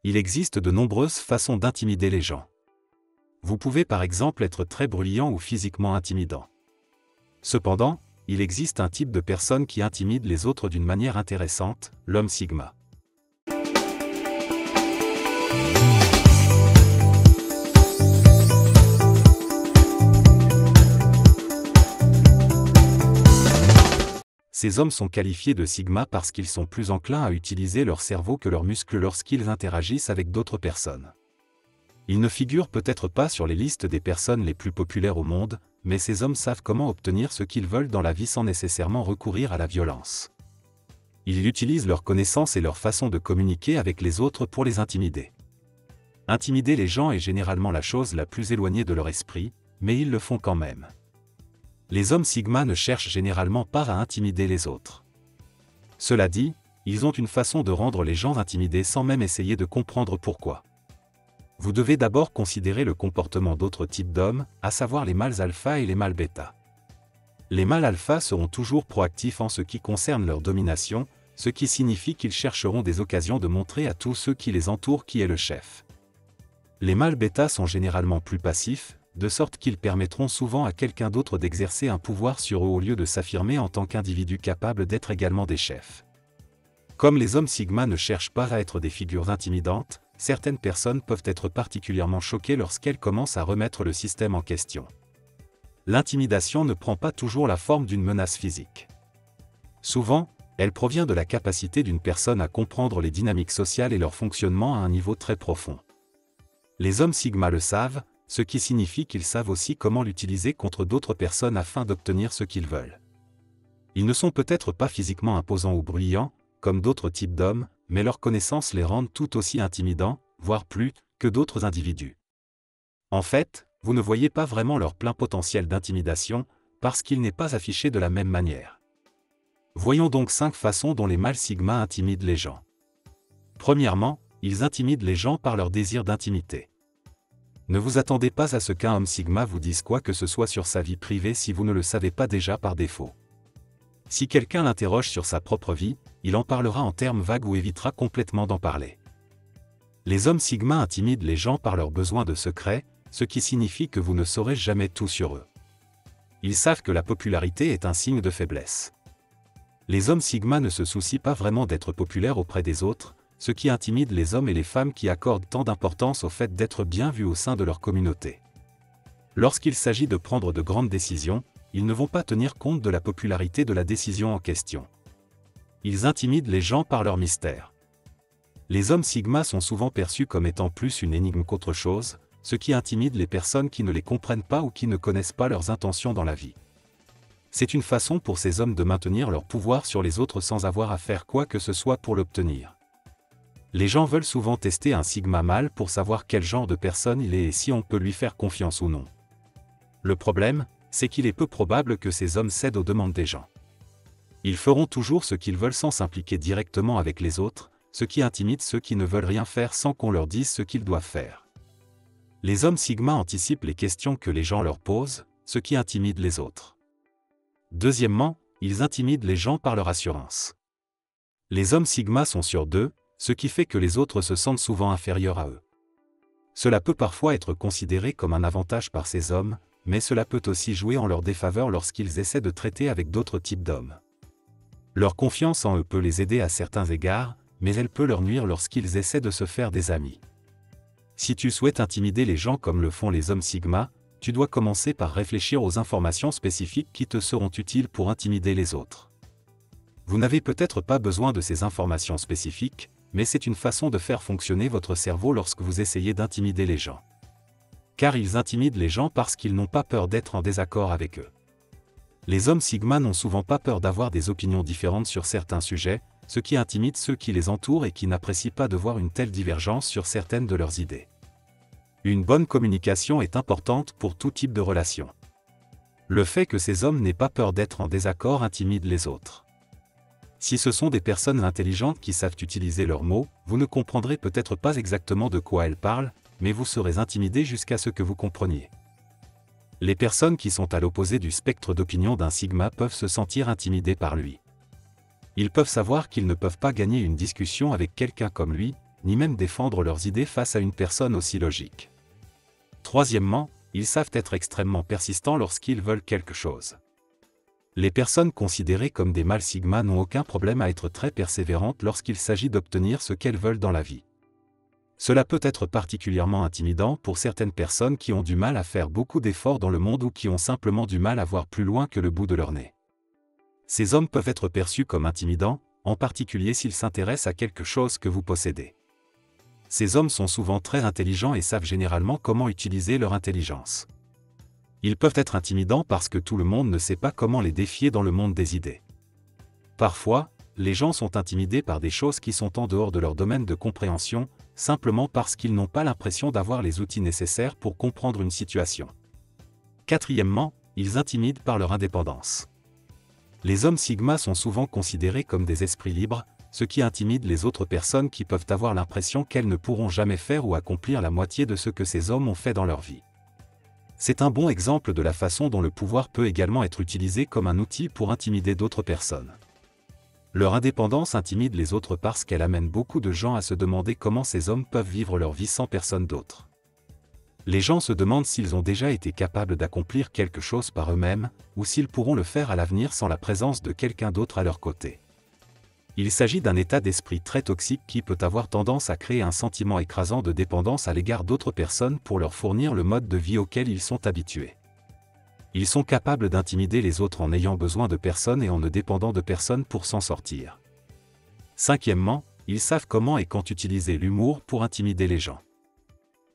Il existe de nombreuses façons d'intimider les gens. Vous pouvez par exemple être très bruyant ou physiquement intimidant. Cependant, il existe un type de personne qui intimide les autres d'une manière intéressante, l'homme Sigma. Ces hommes sont qualifiés de Sigma parce qu'ils sont plus enclins à utiliser leur cerveau que leurs muscles lorsqu'ils interagissent avec d'autres personnes. Ils ne figurent peut-être pas sur les listes des personnes les plus populaires au monde, mais ces hommes savent comment obtenir ce qu'ils veulent dans la vie sans nécessairement recourir à la violence. Ils utilisent leurs connaissances et leur façon de communiquer avec les autres pour les intimider. Intimider les gens est généralement la chose la plus éloignée de leur esprit, mais ils le font quand même. Les hommes Sigma ne cherchent généralement pas à intimider les autres. Cela dit, ils ont une façon de rendre les gens intimidés sans même essayer de comprendre pourquoi. Vous devez d'abord considérer le comportement d'autres types d'hommes, à savoir les mâles alpha et les mâles bêta. Les mâles alpha seront toujours proactifs en ce qui concerne leur domination, ce qui signifie qu'ils chercheront des occasions de montrer à tous ceux qui les entourent qui est le chef. Les mâles bêta sont généralement plus passifs, de sorte qu'ils permettront souvent à quelqu'un d'autre d'exercer un pouvoir sur eux au lieu de s'affirmer en tant qu'individus capables d'être également des chefs. Comme les hommes Sigma ne cherchent pas à être des figures intimidantes, certaines personnes peuvent être particulièrement choquées lorsqu'elles commencent à remettre le système en question. L'intimidation ne prend pas toujours la forme d'une menace physique. Souvent, elle provient de la capacité d'une personne à comprendre les dynamiques sociales et leur fonctionnement à un niveau très profond. Les hommes Sigma le savent, ce qui signifie qu'ils savent aussi comment l'utiliser contre d'autres personnes afin d'obtenir ce qu'ils veulent. Ils ne sont peut-être pas physiquement imposants ou bruyants, comme d'autres types d'hommes, mais leurs connaissances les rendent tout aussi intimidants, voire plus, que d'autres individus. En fait, vous ne voyez pas vraiment leur plein potentiel d'intimidation, parce qu'il n'est pas affiché de la même manière. Voyons donc 5 façons dont les mâles Sigma intimident les gens. Premièrement, ils intimident les gens par leur désir d'intimité. Ne vous attendez pas à ce qu'un homme Sigma vous dise quoi que ce soit sur sa vie privée si vous ne le savez pas déjà par défaut. Si quelqu'un l'interroge sur sa propre vie, il en parlera en termes vagues ou évitera complètement d'en parler. Les hommes Sigma intimident les gens par leur besoin de secret, ce qui signifie que vous ne saurez jamais tout sur eux. Ils savent que la popularité est un signe de faiblesse. Les hommes Sigma ne se soucient pas vraiment d'être populaires auprès des autres, ce qui intimide les hommes et les femmes qui accordent tant d'importance au fait d'être bien vus au sein de leur communauté. Lorsqu'il s'agit de prendre de grandes décisions, ils ne vont pas tenir compte de la popularité de la décision en question. Ils intimident les gens par leur mystère. Les hommes Sigma sont souvent perçus comme étant plus une énigme qu'autre chose, ce qui intimide les personnes qui ne les comprennent pas ou qui ne connaissent pas leurs intentions dans la vie. C'est une façon pour ces hommes de maintenir leur pouvoir sur les autres sans avoir à faire quoi que ce soit pour l'obtenir. Les gens veulent souvent tester un Sigma mâle pour savoir quel genre de personne il est et si on peut lui faire confiance ou non. Le problème, c'est qu'il est peu probable que ces hommes cèdent aux demandes des gens. Ils feront toujours ce qu'ils veulent sans s'impliquer directement avec les autres, ce qui intimide ceux qui ne veulent rien faire sans qu'on leur dise ce qu'ils doivent faire. Les hommes Sigma anticipent les questions que les gens leur posent, ce qui intimide les autres. Deuxièmement, ils intimident les gens par leur assurance. Les hommes Sigma sont sûrs d'eux, ce qui fait que les autres se sentent souvent inférieurs à eux. Cela peut parfois être considéré comme un avantage par ces hommes, mais cela peut aussi jouer en leur défaveur lorsqu'ils essaient de traiter avec d'autres types d'hommes. Leur confiance en eux peut les aider à certains égards, mais elle peut leur nuire lorsqu'ils essaient de se faire des amis. Si tu souhaites intimider les gens comme le font les hommes Sigma, tu dois commencer par réfléchir aux informations spécifiques qui te seront utiles pour intimider les autres. Vous n'avez peut-être pas besoin de ces informations spécifiques, mais c'est une façon de faire fonctionner votre cerveau lorsque vous essayez d'intimider les gens. Car ils intimident les gens parce qu'ils n'ont pas peur d'être en désaccord avec eux. Les hommes Sigma n'ont souvent pas peur d'avoir des opinions différentes sur certains sujets, ce qui intimide ceux qui les entourent et qui n'apprécient pas de voir une telle divergence sur certaines de leurs idées. Une bonne communication est importante pour tout type de relation. Le fait que ces hommes n'aient pas peur d'être en désaccord intimide les autres. Si ce sont des personnes intelligentes qui savent utiliser leurs mots, vous ne comprendrez peut-être pas exactement de quoi elles parlent, mais vous serez intimidé jusqu'à ce que vous compreniez. Les personnes qui sont à l'opposé du spectre d'opinion d'un Sigma peuvent se sentir intimidées par lui. Ils peuvent savoir qu'ils ne peuvent pas gagner une discussion avec quelqu'un comme lui, ni même défendre leurs idées face à une personne aussi logique. Troisièmement, ils savent être extrêmement persistants lorsqu'ils veulent quelque chose. Les personnes considérées comme des mâles sigma n'ont aucun problème à être très persévérantes lorsqu'il s'agit d'obtenir ce qu'elles veulent dans la vie. Cela peut être particulièrement intimidant pour certaines personnes qui ont du mal à faire beaucoup d'efforts dans le monde ou qui ont simplement du mal à voir plus loin que le bout de leur nez. Ces hommes peuvent être perçus comme intimidants, en particulier s'ils s'intéressent à quelque chose que vous possédez. Ces hommes sont souvent très intelligents et savent généralement comment utiliser leur intelligence. Ils peuvent être intimidants parce que tout le monde ne sait pas comment les défier dans le monde des idées. Parfois, les gens sont intimidés par des choses qui sont en dehors de leur domaine de compréhension, simplement parce qu'ils n'ont pas l'impression d'avoir les outils nécessaires pour comprendre une situation. Quatrièmement, ils intimident par leur indépendance. Les hommes sigma sont souvent considérés comme des esprits libres, ce qui intimide les autres personnes qui peuvent avoir l'impression qu'elles ne pourront jamais faire ou accomplir la moitié de ce que ces hommes ont fait dans leur vie. C'est un bon exemple de la façon dont le pouvoir peut également être utilisé comme un outil pour intimider d'autres personnes. Leur indépendance intimide les autres parce qu'elle amène beaucoup de gens à se demander comment ces hommes peuvent vivre leur vie sans personne d'autre. Les gens se demandent s'ils ont déjà été capables d'accomplir quelque chose par eux-mêmes, ou s'ils pourront le faire à l'avenir sans la présence de quelqu'un d'autre à leur côté. Il s'agit d'un état d'esprit très toxique qui peut avoir tendance à créer un sentiment écrasant de dépendance à l'égard d'autres personnes pour leur fournir le mode de vie auquel ils sont habitués. Ils sont capables d'intimider les autres en n'ayant besoin de personne et en ne dépendant de personne pour s'en sortir. Cinquièmement, ils savent comment et quand utiliser l'humour pour intimider les gens.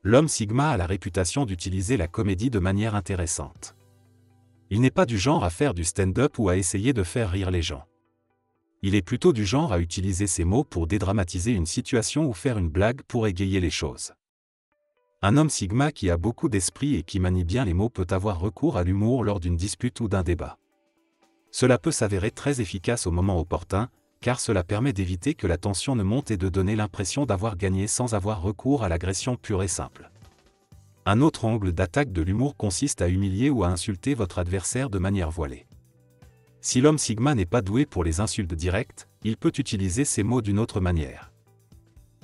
L'homme sigma a la réputation d'utiliser la comédie de manière intéressante. Il n'est pas du genre à faire du stand-up ou à essayer de faire rire les gens. Il est plutôt du genre à utiliser ses mots pour dédramatiser une situation ou faire une blague pour égayer les choses. Un homme sigma qui a beaucoup d'esprit et qui manie bien les mots peut avoir recours à l'humour lors d'une dispute ou d'un débat. Cela peut s'avérer très efficace au moment opportun, car cela permet d'éviter que la tension ne monte et de donner l'impression d'avoir gagné sans avoir recours à l'agression pure et simple. Un autre angle d'attaque de l'humour consiste à humilier ou à insulter votre adversaire de manière voilée. Si l'homme sigma n'est pas doué pour les insultes directes, il peut utiliser ces mots d'une autre manière.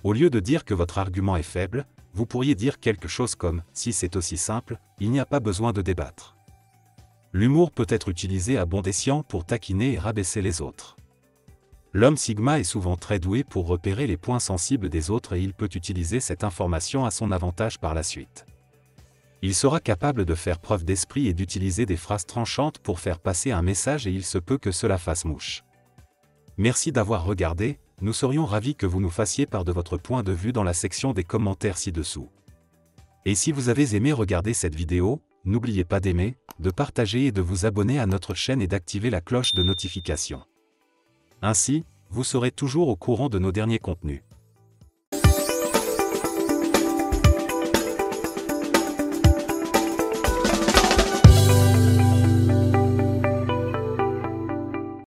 Au lieu de dire que votre argument est faible, vous pourriez dire quelque chose comme « si c'est aussi simple, il n'y a pas besoin de débattre ». L'humour peut être utilisé à bon escient pour taquiner et rabaisser les autres. L'homme sigma est souvent très doué pour repérer les points sensibles des autres et il peut utiliser cette information à son avantage par la suite. Il sera capable de faire preuve d'esprit et d'utiliser des phrases tranchantes pour faire passer un message et il se peut que cela fasse mouche. Merci d'avoir regardé, nous serions ravis que vous nous fassiez part de votre point de vue dans la section des commentaires ci-dessous. Et si vous avez aimé regarder cette vidéo, n'oubliez pas d'aimer, de partager et de vous abonner à notre chaîne et d'activer la cloche de notification. Ainsi, vous serez toujours au courant de nos derniers contenus.